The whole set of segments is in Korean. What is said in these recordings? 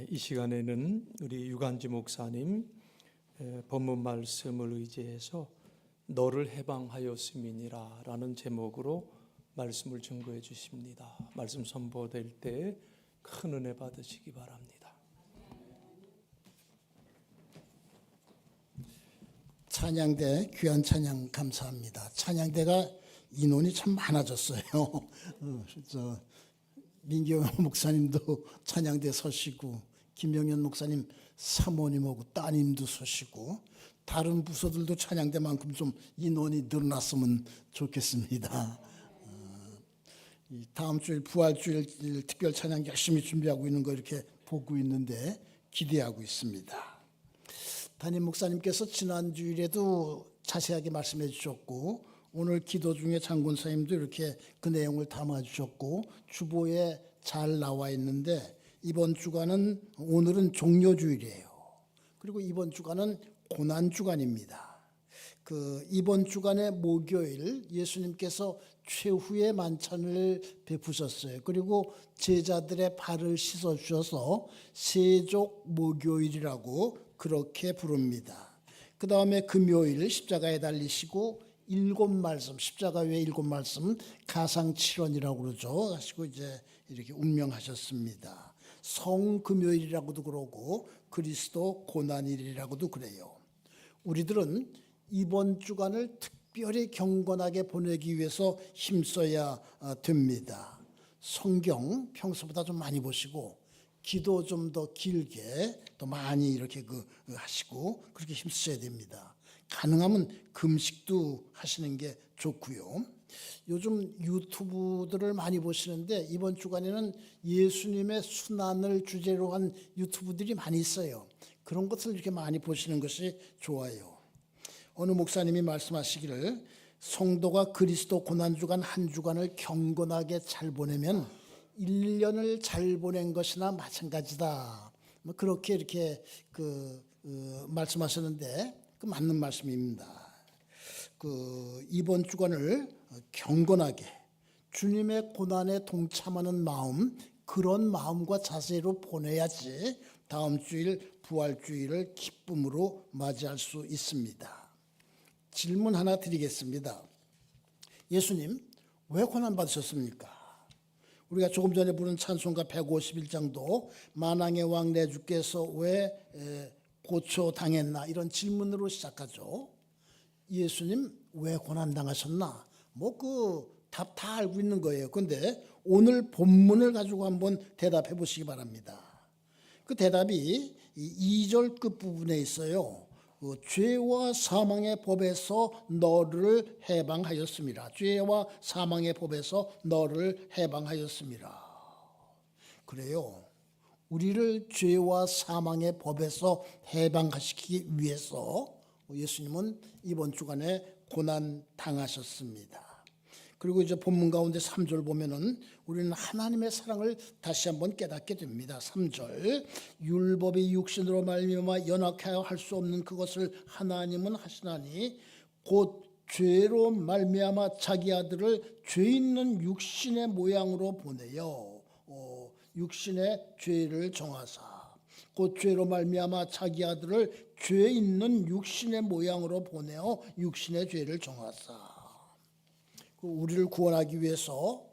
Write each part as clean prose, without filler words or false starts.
이 시간에는 우리 유관지 목사님 본문 말씀을 의지해서 너를 해방하였음이니라 라는 제목으로 말씀을 증거해 주십니다. 말씀 선포될 때 큰 은혜 받으시기 바랍니다. 찬양대 귀한 찬양 감사합니다. 찬양대가 인원이 참 많아졌어요. 민경 목사님도 찬양대 서시고 김영현 목사님 사모님하고 따님도 서시고 다른 부서들도 찬양대만큼 좀 인원이 늘어났으면 좋겠습니다. 다음 주일 부활주일 특별 찬양 열심히 준비하고 있는 거 이렇게 보고 있는데 기대하고 있습니다. 담임 목사님께서 지난주일에도 자세하게 말씀해 주셨고 오늘 기도 중에 장군사님도 이렇게 그 내용을 담아 주셨고 주보에 잘 나와 있는데 이번 주간은 오늘은 종료주일이에요. 그리고 이번 주간은 고난주간입니다. 이번 주간의 목요일 예수님께서 최후의 만찬을 베푸셨어요. 그리고 제자들의 발을 씻어 주셔서 세족 목요일이라고 그렇게 부릅니다. 그 다음에 금요일 십자가에 달리시고 일곱 말씀, 십자가 외에 일곱 말씀 가상칠언이라고 그러죠. 하시고 이제 이렇게 운명하셨습니다. 성금요일이라고도 그러고 그리스도 고난일이라고도 그래요. 우리들은 이번 주간을 특별히 경건하게 보내기 위해서 힘써야 됩니다. 성경 평소보다 좀 많이 보시고 기도 좀 더 길게 또 많이 이렇게 하시고 그렇게 힘쓰셔야 됩니다. 가능하면 금식도 하시는 게 좋고요. 요즘 유튜브들을 많이 보시는데 이번 주간에는 예수님의 순환을 주제로 한 유튜브들이 많이 있어요. 그런 것을 이렇게 많이 보시는 것이 좋아요. 어느 목사님이 말씀하시기를 성도가 그리스도 고난주간 한 주간을 경건하게 잘 보내면 1년을 잘 보낸 것이나 마찬가지다. 그렇게 이렇게 말씀하셨는데 맞는 말씀입니다. 이번 주간을 경건하게 주님의 고난에 동참하는 마음, 그런 마음과 자세로 보내야지 다음 주일 부활주일을 기쁨으로 맞이할 수 있습니다. 질문 하나 드리겠습니다. 예수님 왜 고난 받으셨습니까? 우리가 조금 전에 부른 찬송가 151장도 만왕의 왕 내 주께서 왜 고초당했나 이런 질문으로 시작하죠. 예수님 왜 고난당하셨나? 답 다 알고 있는 거예요. 그런데 오늘 본문을 가지고 한번 대답해 보시기 바랍니다. 그 대답이 2절 끝부분에 있어요. 죄와 사망의 법에서 너를 해방하였습니다. 죄와 사망의 법에서 너를 해방하였습니다. 그래요. 우리를 죄와 사망의 법에서 해방시키기 위해서 예수님은 이번 주간에 고난 당하셨습니다. 그리고 이제 본문 가운데 3절 보면은 우리는 하나님의 사랑을 다시 한번 깨닫게 됩니다. 3절 율법이 육신으로 말미암아 연약하여 할 수 없는 그것을 하나님은 하시나니 곧 죄로 말미암아 자기 아들을 죄 있는 육신의 모양으로 보내요. 육신의 죄를 정하사 곧 죄로 말미암아 자기 아들을 죄 있는 육신의 모양으로 보내어 육신의 죄를 정하사 우리를 구원하기 위해서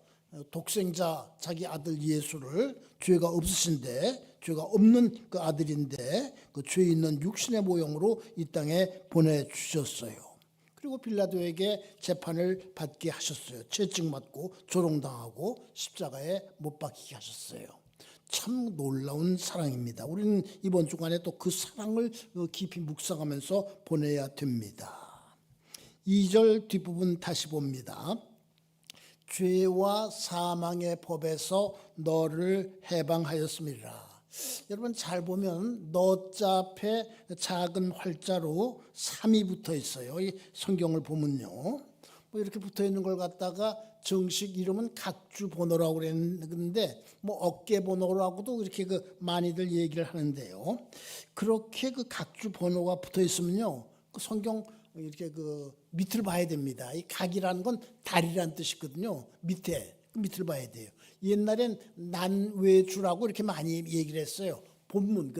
독생자 자기 아들 예수를 죄가 없으신데 죄가 없는 그 아들인데 그 죄 있는 육신의 모형으로 이 땅에 보내주셨어요. 그리고 빌라도에게 재판을 받게 하셨어요. 채찍 맞고 조롱당하고 십자가에 못 박히게 하셨어요. 참 놀라운 사랑입니다. 우리는 이번 주간에 또 그 사랑을 깊이 묵상하면서 보내야 됩니다. 2절 뒷부분 다시 봅니다. 죄와 사망의 법에서 너를 해방하였습니다. 여러분 잘 보면 너자 앞에 작은 활자로 3이 붙어 있어요. 이 성경을 보면요. 이렇게 붙어 있는 걸 갖다가 정식 이름은 각주 번호라고 그랬는데 어깨 번호라고도 이렇게 많이들 얘기를 하는데요. 그렇게 각주 번호가 붙어 있으면요. 성경 이렇게 밑을 봐야 됩니다. 이 각이라는 건 다리라는 뜻이거든요. 밑을 봐야 돼요. 옛날엔 난외주라고 이렇게 많이 얘기를 했어요. 본문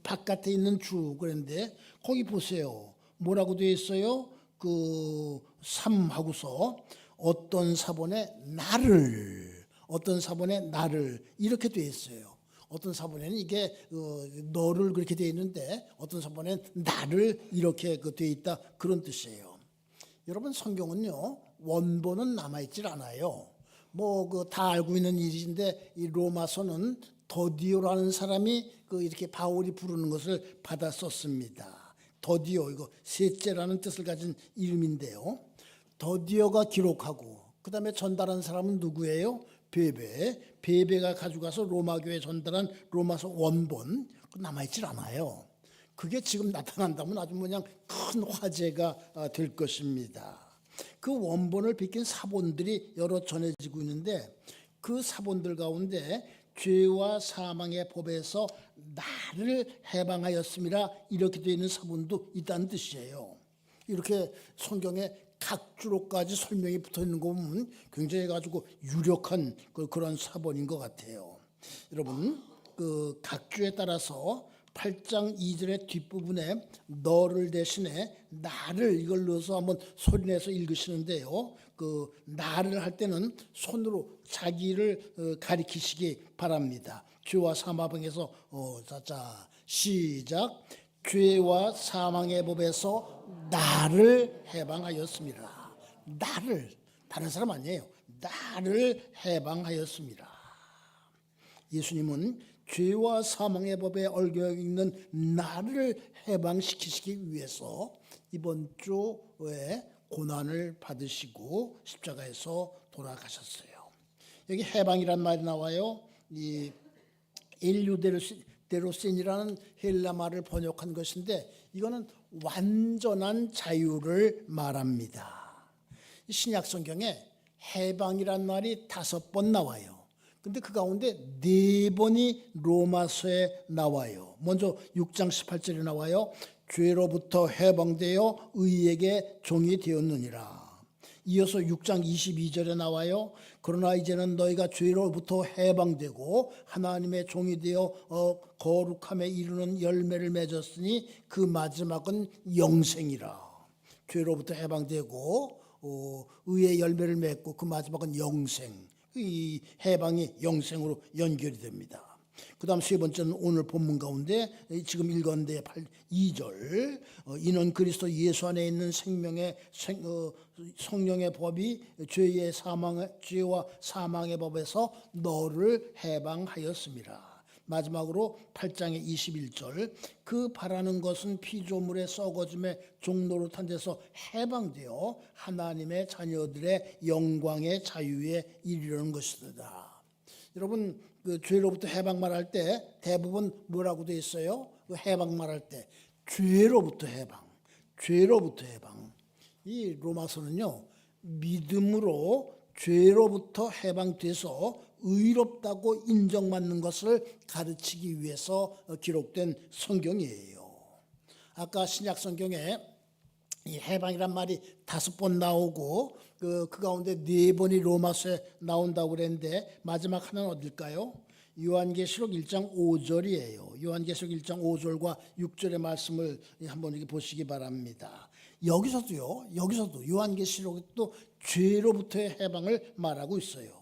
바깥에 있는 주 그런데 거기 보세요. 뭐라고 되어 있어요? 그 3하고서 어떤 사본에 나를 이렇게 되어 있어요. 어떤 사본에는 이게 너를 그렇게 되어 있는데 어떤 사본에는 나를 이렇게 되어 있다 그런 뜻이에요. 여러분 성경은요 원본은 남아있질 않아요. 뭐 다 알고 있는 일인데 이 로마서는 더디오라는 사람이 이렇게 바울이 부르는 것을 받아 썼습니다. 더디오 이거 셋째라는 뜻을 가진 이름인데요. 더디오가 기록하고 그 다음에 전달한 사람은 누구예요? 베베가 가져가서 로마교에 전달한 로마서 원본 남아있질 않아요. 그게 지금 나타난다면 아주 그냥 큰 화제가 될 것입니다. 그 원본을 비킨 사본들이 여러 전해지고 있는데 그 사본들 가운데 죄와 사망의 법에서 나를 해방하였음이라 이렇게 되어 있는 사본도 있다는 뜻이에요. 이렇게 성경에 각 주로까지 설명이 붙어 있는 거 보면 굉장히 가지고 유력한 그런 사본인 것 같아요. 여러분 각 주에 따라서 8장 2절의 뒷부분에 너를 대신에 나를 이걸 넣어서 한번 소리내서 읽으시는데요. 나를 할 때는 손으로 자기를 가리키시기 바랍니다. 죄와 사망에서 시작. 죄와 사망의 법에서 나를 해방하였습니다. 나를 다른 사람 아니에요. 나를 해방하였습니다. 예수님은 죄와 사망의 법에 얽혀 있는 나를 해방시키시기 위해서 이번 주에 고난을 받으시고 십자가에서 돌아가셨어요. 여기 해방이란 말이 나와요. 이 엘유데로신이라는 헬라 말을 번역한 것인데 이거는 완전한 자유를 말합니다. 신약 성경에 해방이란 말이 5번 나와요. 근데 그 가운데 4번이 로마서에 나와요. 먼저 6장 18절에 나와요. 죄로부터 해방되어 의에게 종이 되었느니라. 이어서 6장 22절에 나와요. 그러나 이제는 너희가 죄로부터 해방되고 하나님의 종이 되어 거룩함에 이르는 열매를 맺었으니 그 마지막은 영생이라. 죄로부터 해방되고 의의 열매를 맺고 그 마지막은 영생. 이 해방이 영생으로 연결이 됩니다. 그 다음 세 번째는 오늘 본문 가운데 지금 읽었는데 2절 이는 그리스도 예수 안에 있는 성령의 법이 죄와 사망의 법에서 너를 해방하였습니다. 마지막으로 8장의 21절 그 바라는 것은 피조물의 썩어짐의 종노릇한 데서 해방되어 하나님의 자녀들의 영광의 자유에 이르려는 것이다. 여러분 죄로부터 해방 말할 때 대부분 뭐라고 되어 있어요? 해방 말할 때 죄로부터 해방. 이 로마서는요 믿음으로 죄로부터 해방돼서 의롭다고 인정받는 것을 가르치기 위해서 기록된 성경이에요. 아까 신약 성경에 이 해방이란 말이 5번 나오고 그 가운데 4번이 로마서에 나온다고 그랬는데 마지막 하나는 어딜까요? 요한계시록 1장 5절이에요. 요한계시록 1장 5절과 6절의 말씀을 한번 이렇게 보시기 바랍니다. 여기서도 요한계시록도 죄로부터의 해방을 말하고 있어요.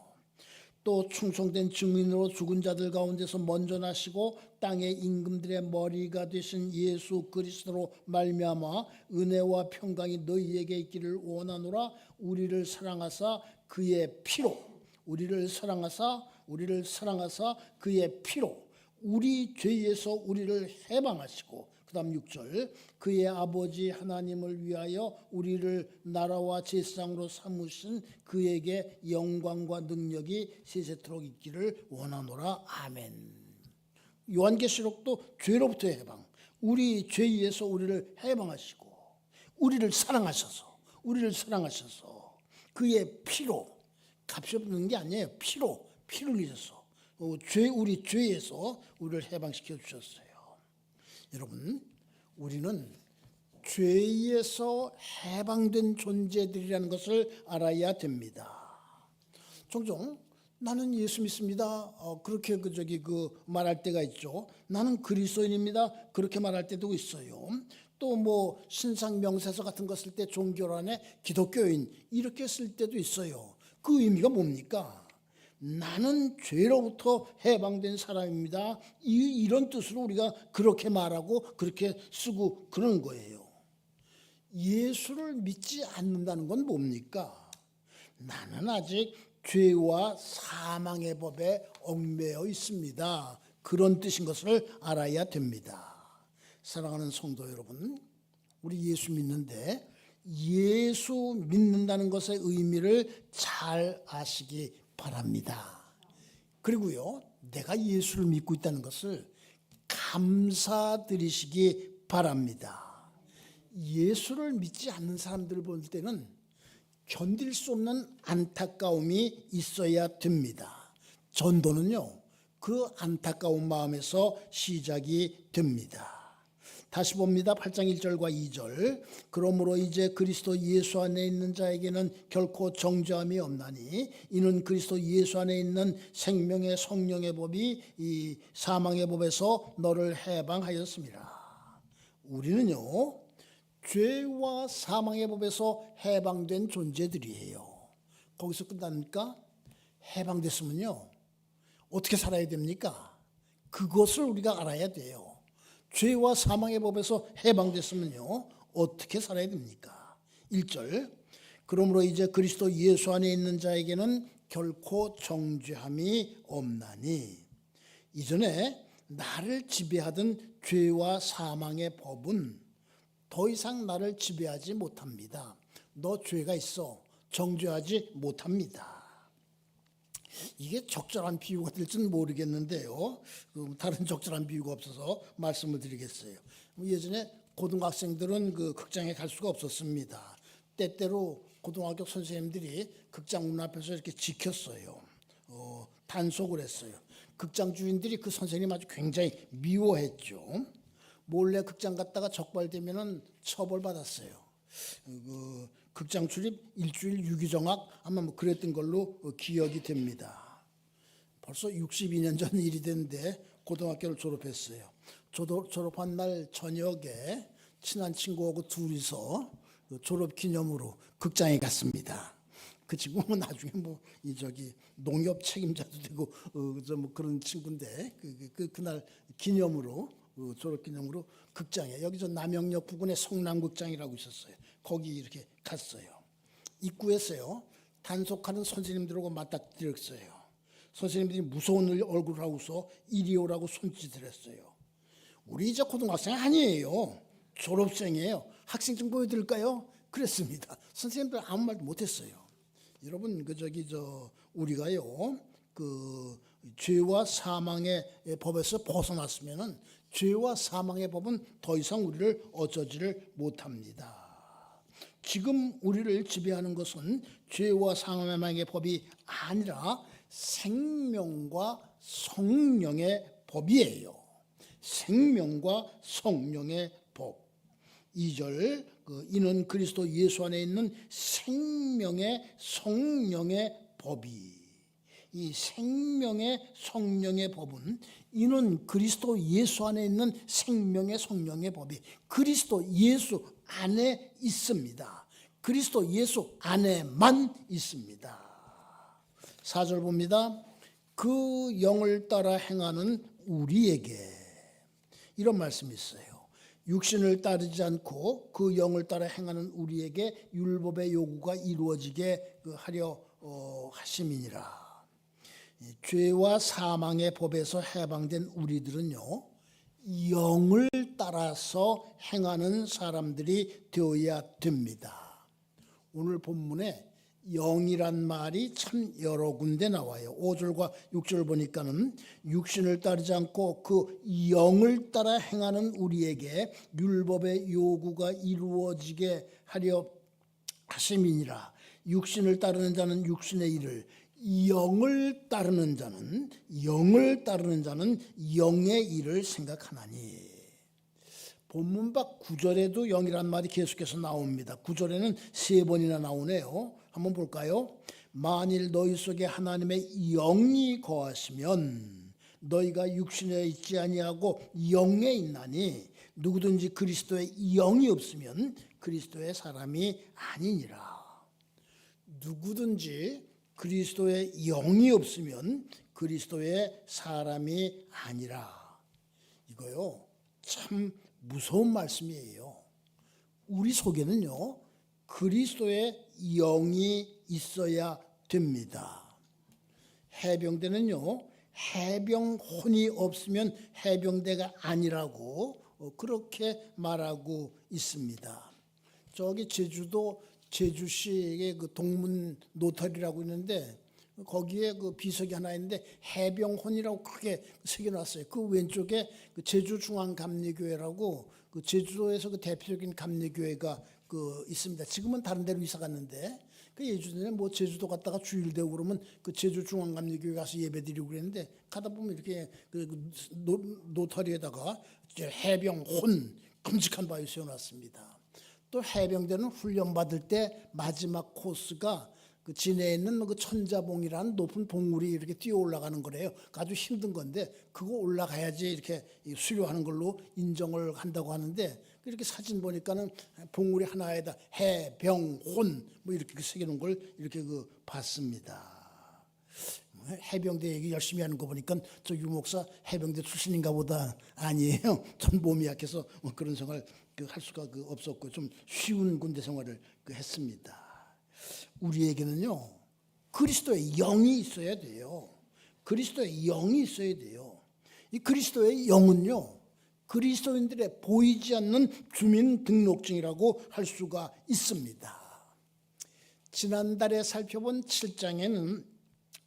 또 충성된 증인으로 죽은 자들 가운데서 먼저 나시고 땅의 임금들의 머리가 되신 예수 그리스도로 말미암아 은혜와 평강이 너희에게 있기를 원하노라. 우리를 사랑하사 그의 피로 그의 피로 우리 죄에서 우리를 해방하시고 그 다음 6절 그의 아버지 하나님을 위하여 우리를 나라와 제사장으로 삼으신 그에게 영광과 능력이 세세토록 있기를 원하노라. 아멘. 요한계시록도 죄로부터 해방, 우리 죄에서 우리를 해방하시고 우리를 사랑하셔서 그의 피로, 값이 없는 게 아니에요. 피를 흘리셔서 우리 죄에서 우리를 해방시켜 주셨어요. 여러분, 우리는 죄에서 해방된 존재들이라는 것을 알아야 됩니다. 종종 나는 예수 믿습니다. 그렇게 말할 때가 있죠. 나는 그리스도인입니다. 그렇게 말할 때도 있어요. 또 뭐 신상 명세서 같은 거 쓸 때 종교란에 기독교인 이렇게 쓸 때도 있어요. 그 의미가 뭡니까? 나는 죄로부터 해방된 사람입니다. 이런 뜻으로 우리가 그렇게 말하고 그렇게 쓰고 그러는 거예요. 예수를 믿지 않는다는 건 뭡니까? 나는 아직 죄와 사망의 법에 얽매여 있습니다. 그런 뜻인 것을 알아야 됩니다. 사랑하는 성도 여러분, 우리 예수 믿는데 예수 믿는다는 것의 의미를 잘 아시기 바랍니다. 그리고요, 내가 예수를 믿고 있다는 것을 감사드리시기 바랍니다. 예수를 믿지 않는 사람들을 볼 때는 견딜 수 없는 안타까움이 있어야 됩니다. 전도는요, 그 안타까운 마음에서 시작이 됩니다. 다시 봅니다. 8장 1절과 2절. 그러므로 이제 그리스도 예수 안에 있는 자에게는 결코 정죄함이 없나니 이는 그리스도 예수 안에 있는 생명의 성령의 법이 이 사망의 법에서 너를 해방하였습니다. 우리는요, 죄와 사망의 법에서 해방된 존재들이에요. 거기서 끝납니까? 해방됐으면요, 어떻게 살아야 됩니까? 그것을 우리가 알아야 돼요. 죄와 사망의 법에서 해방됐으면요, 어떻게 살아야 됩니까? 1절. 그러므로 이제 그리스도 예수 안에 있는 자에게는 결코 정죄함이 없나니. 이전에 나를 지배하던 죄와 사망의 법은 더 이상 나를 지배하지 못합니다. 너 죄가 있어. 정죄하지 못합니다. 이게 적절한 비유가 될지는 모르겠는데요. 다른 적절한 비유가 없어서 말씀을 드리겠어요. 예전에 고등학생들은 극장에 갈 수가 없었습니다. 때때로 고등학교 선생님들이 극장 문 앞에서 이렇게 지켰어요. 단속을 했어요. 극장 주인들이 그 선생님 아주 굉장히 미워했죠. 몰래 극장 갔다가 적발되면은 처벌받았어요. 극장 출입 일주일 유기정학 아마 뭐 그랬던 걸로 기억이 됩니다. 벌써 62년 전 일이 됐는데 고등학교를 졸업했어요. 졸업한 날 저녁에 친한 친구하고 둘이서 졸업 기념으로 극장에 갔습니다. 그 친구는 나중에 농협 책임자도 되고 뭐 그런 친구인데 그날 기념으로 졸업 기념으로 극장에 여기 저 남영역 부근에 성남극장이라고 있었어요. 거기 이렇게 갔어요. 입구에서요, 단속하는 선생님들하고 맞닥뜨렸어요. 선생님들이 무서운 얼굴을 하고서 이리 오라고 손짓을 했어요. 우리 이제 고등학생 아니에요. 졸업생이에요. 학생증 보여드릴까요? 그랬습니다. 선생님들 아무 말도 못했어요. 여러분 우리가요 죄와 사망의 법에서 벗어났으면은 죄와 사망의 법은 더 이상 우리를 어쩌지를 못합니다. 지금 우리를 지배하는 것은 죄와 사망의 법이 아니라 생명과 성령의 법이에요. 생명과 성령의 법. 2절 이는 그리스도 예수 안에 있는 생명의 성령의 법이, 이 생명의 성령의 법은 이는 그리스도 예수 안에 있는 생명의 성령의 법이 그리스도 예수 안에 있습니다. 그리스도 예수 안에만 있습니다. 4절 봅니다. 그 영을 따라 행하는 우리에게, 이런 말씀이 있어요. 육신을 따르지 않고 그 영을 따라 행하는 우리에게 율법의 요구가 이루어지게 하려 하심이니라. 죄와 사망의 법에서 해방된 우리들은요, 영을 따라서 행하는 사람들이 되어야 됩니다. 오늘 본문에 영이란 말이 참 여러 군데 나와요. 5절과 6절 보니까는 육신을 따르지 않고 그 영을 따라 행하는 우리에게 율법의 요구가 이루어지게 하려 하심이니라. 육신을 따르는 자는 육신의 일을, 영을 따르는 자는 영의 일을 생각하나니. 본문 밖 9절에도 영이란 말이 계속해서 나옵니다. 9절에는 3번이나 나오네요. 한번 볼까요? 만일 너희 속에 하나님의 영이 거하시면 너희가 육신에 있지 아니하고 영에 있나니 누구든지 그리스도의 영이 없으면 그리스도의 사람이 아니니라. 누구든지 그리스도의 영이 없으면 그리스도의 사람이 아니라. 이거요 참 무서운 말씀이에요. 우리 속에는요 그리스도의 영이 있어야 됩니다. 해병대는요 해병혼이 없으면 해병대가 아니라고 그렇게 말하고 있습니다. 저기 제주도 제주시의 그 동문 노탈이라고 있는데 거기에 그 비석이 하나 있는데 해병혼이라고 크게 새겨놨어요. 그 왼쪽에 그 제주중앙감리교회라고 그 제주도에서 그 대표적인 감리교회가 그 있습니다. 지금은 다른 데로 이사 갔는데 그 예전에 뭐 제주도 갔다가 주일 되고 그러면 그 제주중앙감리교회 가서 예배드리고 그랬는데 가다 보면 이렇게 그 노타리에다가 해병혼 끔찍한 바위 세워놨습니다. 또 해병대는 훈련 받을 때 마지막 코스가 그 진해에 있는 그 천자봉이라는 높은 봉우리 이렇게 뛰어 올라가는 거래요. 아주 힘든 건데 그거 올라가야지 이렇게 수료하는 걸로 인정을 한다고 하는데 이렇게 사진 보니까는 봉우리 하나에다 해병혼 뭐 이렇게 새겨놓은 걸 이렇게 그 봤습니다. 해병대 얘기 열심히 하는 거 보니까 저 유 목사 해병대 출신인가 보다. 아니에요. 전 몸이 약해서 그런 생활 할 수가 없었고 좀 쉬운 군대 생활을 했습니다. 우리에게는요 그리스도의 영이 있어야 돼요. 그리스도의 영이 있어야 돼요. 이 그리스도의 영은요 그리스도인들의 보이지 않는 주민등록증이라고 할 수가 있습니다. 지난달에 살펴본 7장에는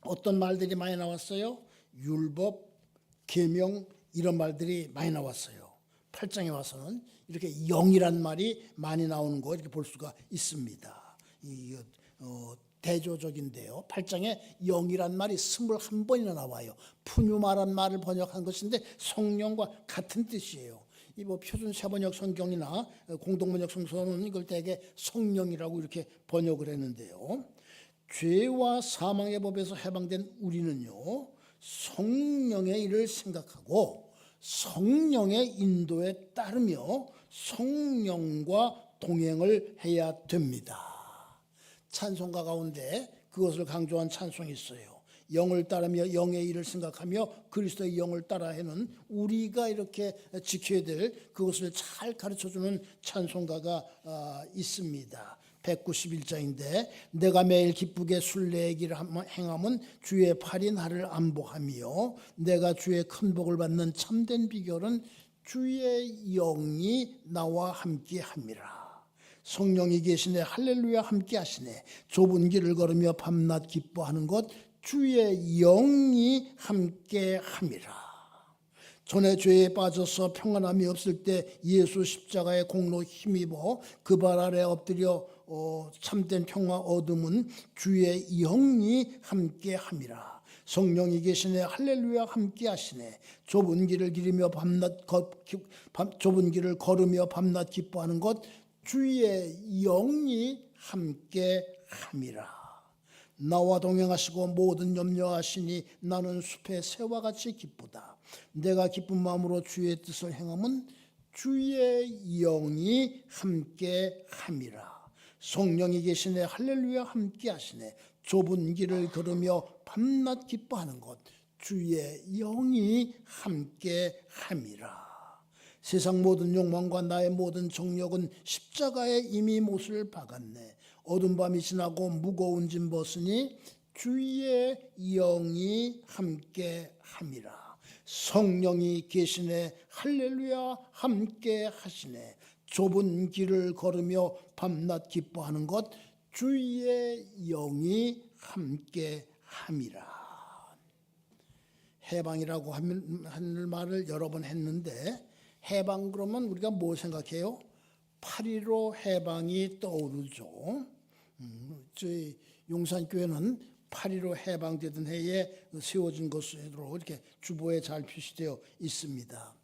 어떤 말들이 많이 나왔어요? 율법, 계명 이런 말들이 많이 나왔어요. 8장에 와서는 이렇게 영이란 말이 많이 나오는 거 이렇게 볼 수가 있습니다. 대조적인데요. 8장에 영이란 말이 21번이나 나와요. 푸뉴마란 말을 번역한 것인데 성령과 같은 뜻이에요. 이 뭐 표준 세번역 성경이나 공동번역 성서는 이걸 대개 성령이라고 이렇게 번역을 했는데요. 죄와 사망의 법에서 해방된 우리는요 성령의 일을 생각하고 성령의 인도에 따르며 성령과 동행을 해야 됩니다. 찬송가 가운데 그것을 강조한 찬송이 있어요. 영을 따르며 영의 일을 생각하며 그리스도의 영을 따라하는 우리가 이렇게 지켜야 될 그것을 잘 가르쳐주는 찬송가가 있습니다. 191장인데 내가 매일 기쁘게 순례의 길을 행함은 주의 팔이 나를 안보하며 내가 주의 큰 복을 받는 참된 비결은 주의 영이 나와 함께함이라. 성령이 계시네 할렐루야 함께 하시네. 좁은 길을 걸으며 밤낮 기뻐하는 것 주의 영이 함께 함이라. 전에 죄에 빠져서 평안함이 없을 때 예수 십자가의 공로 힘입어 그 발 아래 엎드려 참된 평화 얻음은 주의 영이 함께 함이라. 성령이 계시네 할렐루야 함께 하시네. 좁은 길을 걸으며 밤낮 기뻐하는 것 주의 영이 함께 함이라. 나와 동행하시고 모든 염려하시니 나는 숲의 새와 같이 기쁘다. 내가 기쁜 마음으로 주의 뜻을 행함은 주의 영이 함께 함이라. 성령이 계시네 할렐루야 함께 하시네. 좁은 길을 걸으며 밤낮 기뻐하는 것 주의 영이 함께 함이라. 세상 모든 욕망과 나의 모든 정욕은 십자가에 이미 못을 박았네. 어두운 밤이 지나고 무거운 짐 벗으니 주의 영이 함께 함이라. 성령이 계시네 할렐루야 함께 하시네. 좁은 길을 걸으며 밤낮 기뻐하는 것 주의 영이 함께 함이라. 해방이라고 하는 말을 여러 번 했는데 해방 그러면 우리가 뭐 생각해요? 8.15 해방이 떠오르죠. 저희 용산교회는 8.15 해방되던 해에 세워진 것으로 이렇게 주보에 잘 표시되어 있습니다.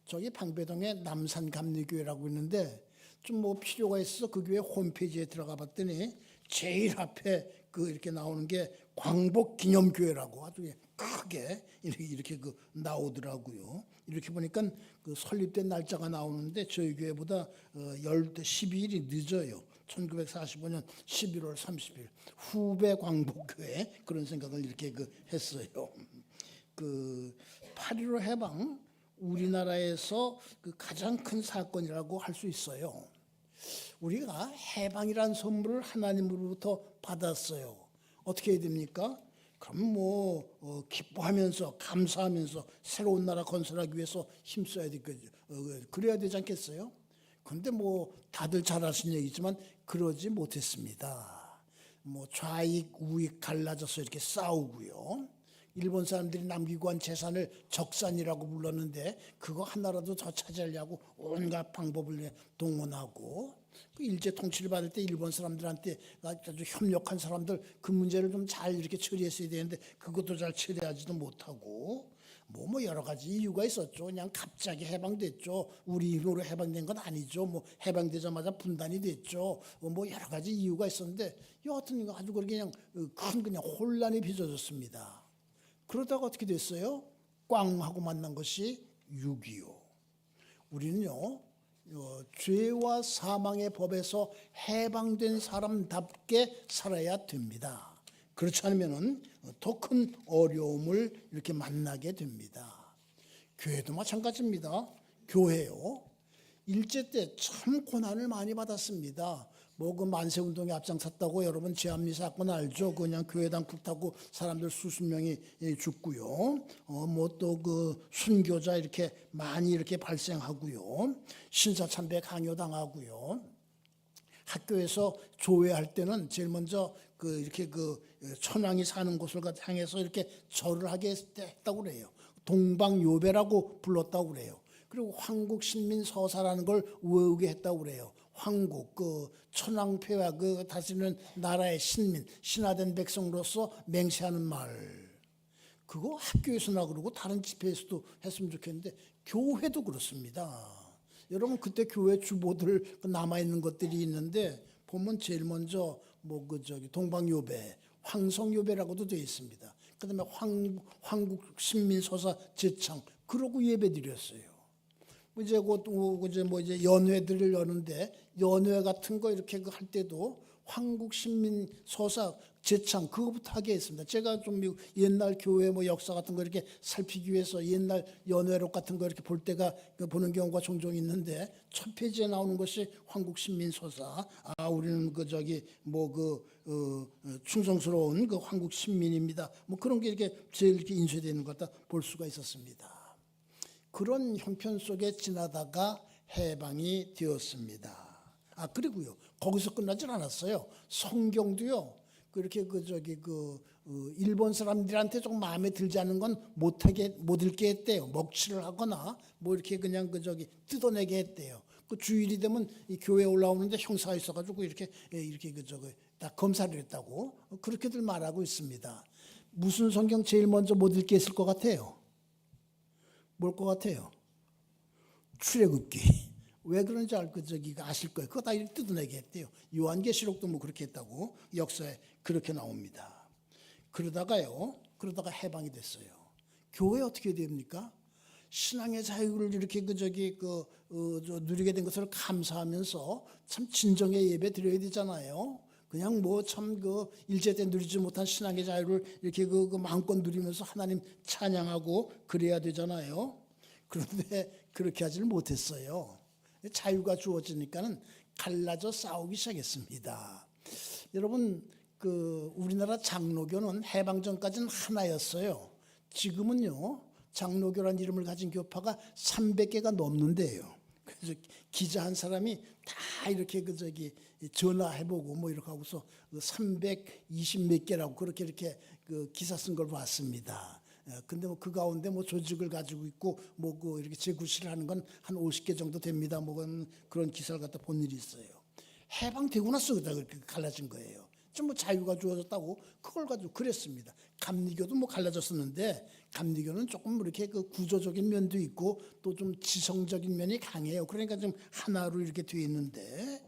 저기 방배동에 남산감리교회라고 있는데 좀 뭐 필요가 있어서 그 교회 홈페이지에 들어가 봤더니 제일 앞에 그 이렇게 나오는 게 광복기념교회라고 아주 크게 이렇게 그 나오더라고요. 이렇게 보니까 그 설립된 날짜가 나오는데 저희 교회보다 12일이 늦어요. 1945년 11월 30일 후배 광복교회 그런 생각을 이렇게 했어요. 그 8.15 해방 우리나라에서 그 가장 큰 사건이라고 할 수 있어요. 우리가 해방이란 선물을 하나님으로부터 받았어요. 어떻게 해야 됩니까? 그럼 기뻐하면서 감사하면서 새로운 나라 건설하기 위해서 힘써야 되겠죠. 그래야 되지 않겠어요? 그런데 다들 잘 아시는 얘기지만 그러지 못했습니다. 좌익 우익 갈라져서 이렇게 싸우고요. 일본 사람들이 남기고 한 재산을 적산이라고 불렀는데 그거 하나라도 더 차지하려고 온갖 방법을 동원하고 그 일제 통치를 받을 때 일본 사람들한테 아주 협력한 사람들 그 문제를 좀 잘 이렇게 처리했어야 되는데 그것도 잘 처리하지도 못하고 여러 가지 이유가 있었죠. 그냥 갑자기 해방됐죠. 우리 힘으로 해방된 건 아니죠. 해방되자마자 분단이 됐죠. 여러 가지 이유가 있었는데 여하튼 아주 그냥 그냥 혼란이 빚어졌습니다. 그러다가 어떻게 됐어요? 꽝 하고 만난 것이 6.25. 우리는요, 죄와 사망의 법에서 해방된 사람답게 살아야 됩니다. 그렇지 않으면 더 큰 어려움을 이렇게 만나게 됩니다. 교회도 마찬가지입니다. 교회요. 일제 때 참 고난을 많이 받았습니다. 그 만세운동에 앞장섰다고 여러분 제암리 사건 알죠? 그냥 교회당 불타고 사람들 수십 명이 죽고요. 또 그 순교자 이렇게 많이 이렇게 발생하고요. 신사참배 강요당하고요. 학교에서 조회할 때는 제일 먼저 이렇게 천황이 사는 곳을 향해서 이렇게 절을 하게 했다고 그래요. 동방요배라고 불렀다고 그래요. 그리고 황국신민서사라는 걸 외우게 했다고 그래요. 황국, 천황폐하 다스리는 나라의 신민, 신화된 백성으로서 맹세하는 말. 그거 학교에서나 그러고 다른 집회에서도 했으면 좋겠는데 교회도 그렇습니다. 여러분 그때 교회 주보들 남아있는 것들이 있는데 보면 제일 먼저 동방요배, 황성요배라고도 되어 있습니다. 그다음에 황국신민서사 제창 그러고 예배드렸어요. 이제 연회들을 여는데 연회 같은 거 이렇게 할 때도 황국신민서사 제창 그거부터 하게 했습니다. 제가 좀 옛날 교회 역사 같은 거 이렇게 살피기 위해서 옛날 연회록 같은 거 이렇게 볼 때가 보는 경우가 종종 있는데 첫 페이지에 나오는 것이 황국신민서사. 우리는 충성스러운 황국신민입니다. 그런 게 이렇게 제일 이렇게 인쇄되는 것 같다 볼 수가 있었습니다. 그런 형편 속에 지나다가 해방이 되었습니다. 그리고요 거기서 끝나질 않았어요. 성경도요 그렇게 일본 사람들한테 좀 마음에 들지 않는 건 못 읽게 했대요. 먹칠을 하거나 이렇게 그냥 뜯어내게 했대요. 주일이 되면 이 교회에 올라오는데 형사가 있어가지고 이렇게 다 검사를 했다고 그렇게들 말하고 있습니다. 무슨 성경 제일 먼저 못 읽게 했을 것 같아요? 뭘 것 같아요? 출애굽기. 왜 그런지 아실 거예요. 그거 다 뜯어내게 했대요. 요한계시록도 그렇게 했다고 역사에 그렇게 나옵니다. 그러다가 해방이 됐어요. 교회 어떻게 됩니까? 신앙의 자유를 이렇게 누리게 된 것을 감사하면서 참 진정의 예배 드려야 되잖아요. 그냥 일제 때 누리지 못한 신앙의 자유를 이렇게 마음껏 누리면서 하나님 찬양하고 그래야 되잖아요. 그런데 그렇게 하지를 못했어요. 자유가 주어지니까는 갈라져 싸우기 시작했습니다. 여러분 우리나라 장로교는 해방 전까지는 하나였어요. 지금은요 장로교라는 이름을 가진 교파가 300개가 넘는데요. 그래서 기자 한 사람이 다 이렇게 전화해보고 이렇게 하고서 320 몇 개라고 이렇게 기사 쓴 걸 봤습니다. 근데 그 가운데 조직을 가지고 있고 이렇게 재구실을 하는 건 한 50개 정도 됩니다. 그런 기사를 갖다 본 일이 있어요. 해방되고 나서 그렇게 갈라진 거예요. 좀 자유가 주어졌다고 그걸 가지고 그랬습니다. 감리교도 갈라졌었는데 감리교는 조금 이렇게 구조적인 면도 있고 또 좀 지성적인 면이 강해요. 그러니까 좀 하나로 이렇게 되어 있는데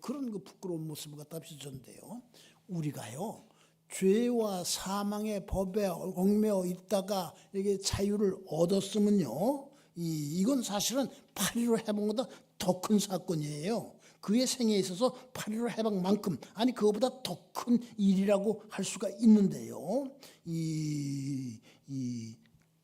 그런 그 부끄러운 모습을 갖다 비춰줬는데요. 우리가요, 죄와 사망의 법에 얽매여 있다가 이게 자유를 얻었으면요, 이건 사실은 8.15 해방보다 더 큰 사건이에요. 그의 생애에 있어서 8.15 해방만큼, 아니 그거보다 더 큰 일이라고 할 수가 있는데요.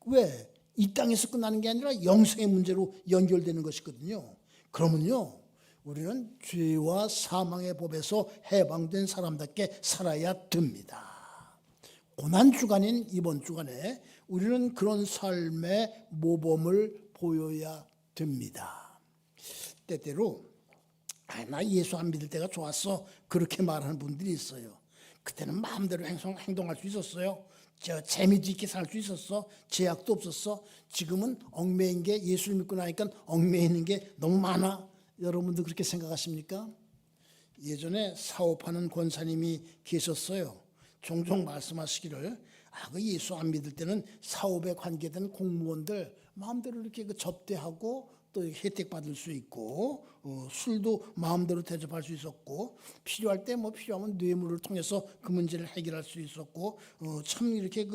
왜? 이 땅에서 끝나는 게 아니라 영생의 문제로 연결되는 것이거든요. 그러면요, 우리는 죄와 사망의 법에서 해방된 사람답게 살아야 됩니다. 고난주간인 이번 주간에 우리는 그런 삶의 모범을 보여야 됩니다. 때때로 나 예수 안 믿을 때가 좋았어, 그렇게 말하는 분들이 있어요. 그때는 마음대로 행동할 수 있었어요. 재미도 있게 살 수 있었어. 제약도 없었어. 지금은 얽매인 게, 예수를 믿고 나니까 얽매이는 게 너무 많아. 여러분도 그렇게 생각하십니까? 예전에 사업하는 권사님이 계셨어요. 종종 말씀하시기를, 그 예수 안 믿을 때는 사업에 관계된 공무원들 마음대로 이렇게 그 접대하고 또 혜택 받을 수 있고, 술도 마음대로 대접할 수 있었고, 필요할 때 필요하면 뇌물을 통해서 그 문제를 해결할 수 있었고, 참 이렇게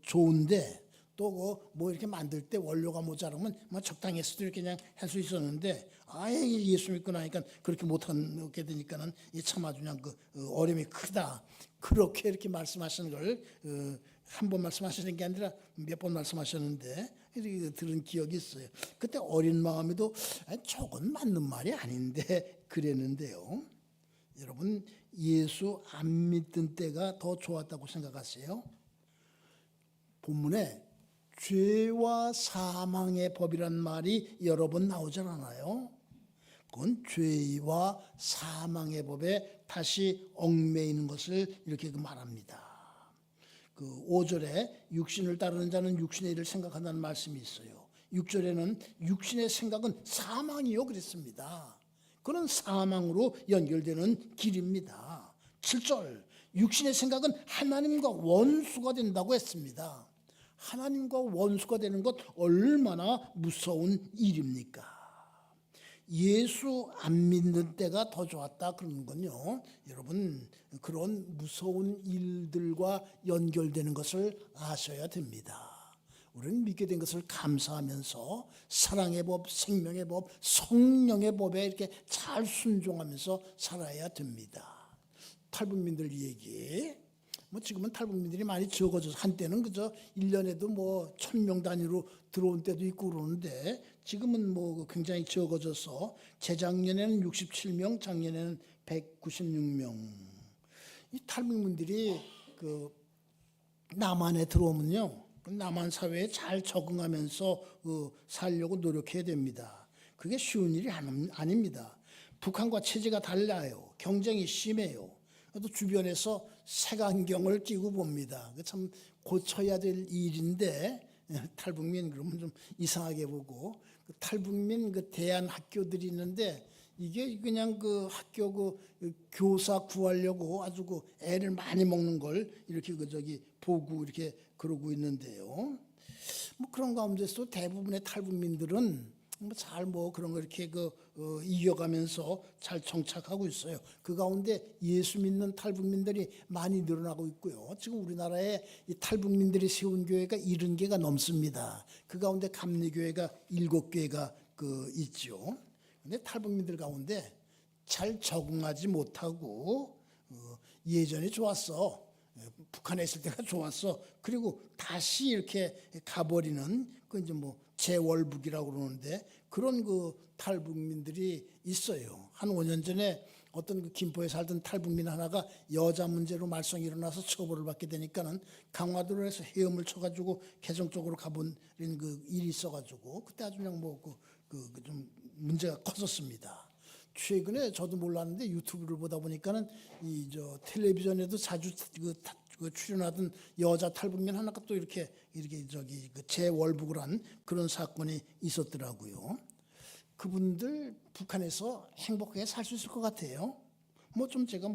좋은데, 또 이렇게 만들 때 원료가 모자라면 적당히 해서도 이렇게 그냥 할 수 있었는데, 아예 예수 믿고 나니까 그렇게 못하게 되니까는 참 아주 그냥 어려움이 크다. 그렇게 이렇게 말씀하시는 걸 한 번 말씀하시는 게 아니라 몇 번 말씀하셨는데 이렇게 들은 기억이 있어요. 그때 어린 마음에도 저건 맞는 말이 아닌데 그랬는데요. 여러분, 예수 안 믿던 때가 더 좋았다고 생각하세요? 본문에 죄와 사망의 법이란 말이 여러 번 나오질 않아요. 그건 죄와 사망의 법에 다시 얽매이는 것을 이렇게 말합니다. 5절에 육신을 따르는 자는 육신의 일을 생각한다는 말씀이 있어요. 6절에는 육신의 생각은 사망이요 그랬습니다. 그는 사망으로 연결되는 길입니다. 7절, 육신의 생각은 하나님과 원수가 된다고 했습니다. 하나님과 원수가 되는 것 얼마나 무서운 일입니까? 예수 안 믿는 때가 더 좋았다 그러는 건요, 여러분, 그런 무서운 일들과 연결되는 것을 아셔야 됩니다. 우리는 믿게 된 것을 감사하면서 사랑의 법, 생명의 법, 성령의 법에 이렇게 잘 순종하면서 살아야 됩니다. 탈북민들 얘기, 지금은 탈북민들이 많이 적어져서, 한때는 그저 1년에도 1,000명 단위로 들어온 때도 있고 그러는데, 지금은 굉장히 적어져서 재작년에는 67명, 작년에는 196명. 이 탈북민들이 남한에 들어오면요, 남한 사회에 잘 적응하면서 살려고 노력해야 됩니다. 그게 쉬운 일이 아닙니다. 북한과 체제가 달라요. 경쟁이 심해요. 또 주변에서 색안경을 끼고 봅니다. 참 고쳐야 될 일인데, 탈북민 그러면 좀 이상하게 보고, 탈북민 대한 학교들이 있는데, 이게 그냥 학교 교사 구하려고 아주 애를 많이 먹는 걸 이렇게 보고 이렇게 그러고 있는데요. 그런 가운데서 대부분의 탈북민들은 잘 그런 거 이렇게 이겨가면서 잘 정착하고 있어요. 그 가운데 예수 믿는 탈북민들이 많이 늘어나고 있고요. 지금 우리나라에 이 탈북민들이 세운 교회가 70개가 넘습니다. 그 가운데 감리교회가 7개가 있죠. 근데 탈북민들 가운데 잘 적응하지 못하고, 예전에 좋았어, 북한에 있을 때가 좋았어, 그리고 다시 이렇게 가버리는 이제 재월북이라고 그러는데, 그런 탈북민들이 있어요. 한 5년 전에 어떤 김포에 살던 탈북민 하나가 여자 문제로 말썽이 일어나서 처벌을 받게 되니까는 강화도로 해서 헤엄을 쳐가지고 개정 쪽으로 가본 일이 있어가지고, 그때 아주 그냥 좀 문제가 커졌습니다. 최근에 저도 몰랐는데 유튜브를 보다 보니까는 텔레비전에도 자주 출연하던 여자 탈북민 하나가 또 이렇게 재월북을 한 그런 사건이 있었더라고요. 그분들 북한에서 행복하게 살 수 있을 것 같아요. 좀 제가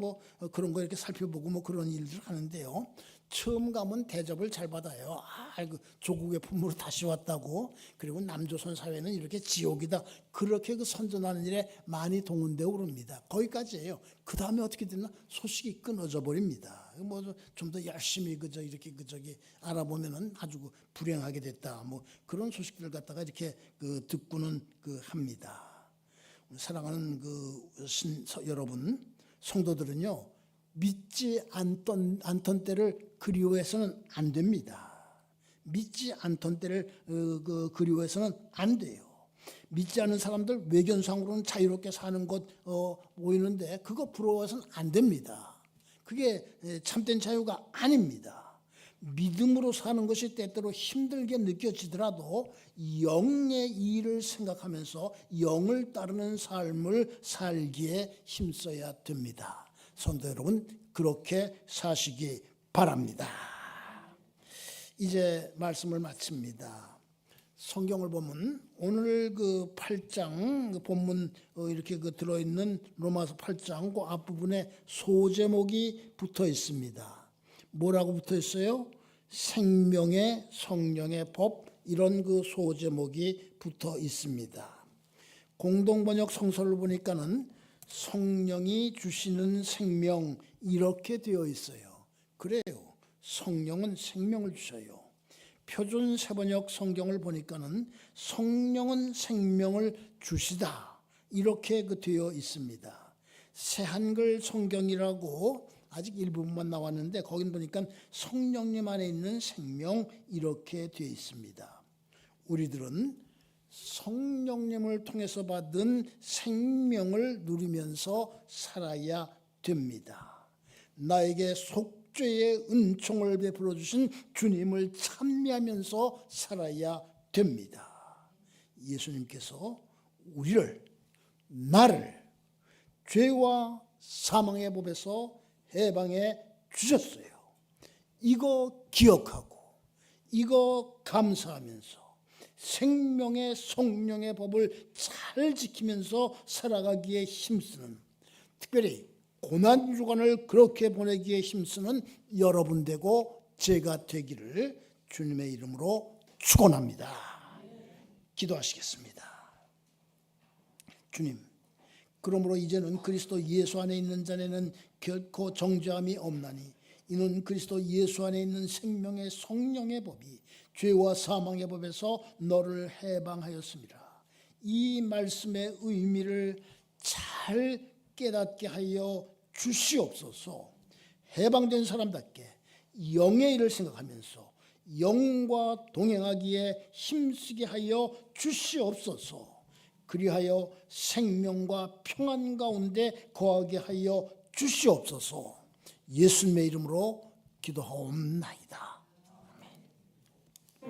그런 거 이렇게 살펴보고 그런 일들을 하는데요. 처음 가면 대접을 잘 받아요. 그 조국의 품으로 다시 왔다고. 그리고 남조선 사회는 이렇게 지옥이다. 그렇게 그 선전하는 일에 많이 동원되고 그럽니다. 거기까지예요. 그 다음에 어떻게 됐나? 소식이 끊어져 버립니다. 뭐 좀 더 열심히 이렇게 알아보면은 아주 불행하게 됐다. 뭐 그런 소식들 갖다가 이렇게 듣고는 합니다. 사랑하는 여러분, 성도들은요. 믿지 않던 때를 그리워해서는 안 됩니다. 믿지 않던 때를 그리워해서는 안 돼요. 믿지 않는 사람들 외견상으로는 자유롭게 사는 것 보이는데 그거 부러워서는 안 됩니다. 그게 참된 자유가 아닙니다. 믿음으로 사는 것이 때때로 힘들게 느껴지더라도 영의 일을 생각하면서 영을 따르는 삶을 살기에 힘써야 됩니다. 성도 여러분, 그렇게 사시기 바랍니다. 이제 말씀을 마칩니다. 성경을 보면 오늘 8장 본문 이렇게 들어있는 로마서 8장 그 앞부분에 소제목이 붙어 있습니다. 뭐라고 붙어 있어요? 생명의 성령의 법, 이런 소제목이 붙어 있습니다. 공동번역 성서를 보니까는 성령이 주시는 생명, 이렇게 되어 있어요. 그래요. 성령은 생명을 주셔요. 표준 세번역 성경을 보니까는 성령은 생명을 주시다, 이렇게 되어 있습니다. 새한글 성경이라고 아직 일부분만 나왔는데 거긴 보니까 성령님 안에 있는 생명, 이렇게 되어 있습니다. 우리들은 성령님을 통해서 받은 생명을 누리면서 살아야 됩니다. 나에게 속죄의 은총을 베풀어 주신 주님을 찬미하면서 살아야 됩니다. 예수님께서 나를 죄와 사망의 법에서 해방해 주셨어요. 이거 기억하고 이거 감사하면서 생명의 성령의 법을 잘 지키면서 살아가기에 힘쓰는, 특별히 고난주간을 그렇게 보내기에 힘쓰는 여러분 되고 제가 되기를 주님의 이름으로 축원합니다. 기도하시겠습니다. 주님, 그러므로 이제는 그리스도 예수 안에 있는 자에는 결코 정죄함이 없나니 이는 그리스도 예수 안에 있는 생명의 성령의 법이 죄와 사망의 법에서 너를 해방하였습니다. 이 말씀의 의미를 잘 깨닫게 하여 주시옵소서. 해방된 사람답게 영의 일을 생각하면서 영과 동행하기에 힘쓰게 하여 주시옵소서. 그리하여 생명과 평안 가운데 거하게 하여 주시옵소서. 예수님의 이름으로 기도하옵나이다.